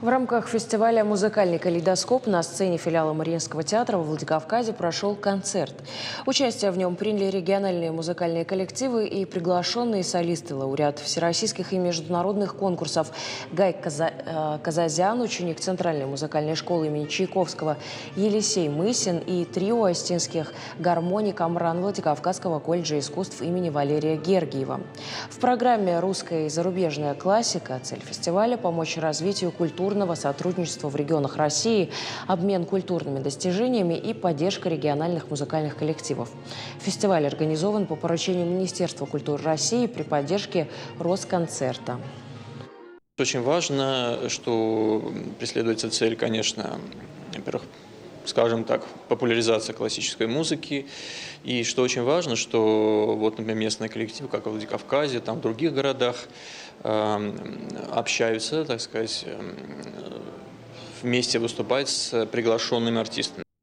В рамках фестиваля «Музыкальный калейдоскоп» на сцене филиала Мариинского театра во Владикавказе прошел концерт. Участие в нем приняли региональные музыкальные коллективы и приглашенные солисты, лауреат всероссийских и международных конкурсов Гай Казазян, ученик Центральной музыкальной школы имени Чайковского, Елисей Мысин и трио остинских гармоник Амран Владикавказского колледжа искусств имени Валерия Гергиева. В программе «Русская и зарубежная классика» цель фестиваля – помочь развитию культурного сотрудничества в регионах России, обмен культурными достижениями и поддержка региональных музыкальных коллективов. Фестиваль организован по поручению Министерства культуры России при поддержке Росконцерта. Очень важно, что преследуется цель, конечно, во-первых, скажем так, популяризация классической музыки. И что очень важно, что вот, например, местные коллективы, как в Владикавказе, там в других городах, общаются, так сказать, вместе выступать с приглашенными артистами.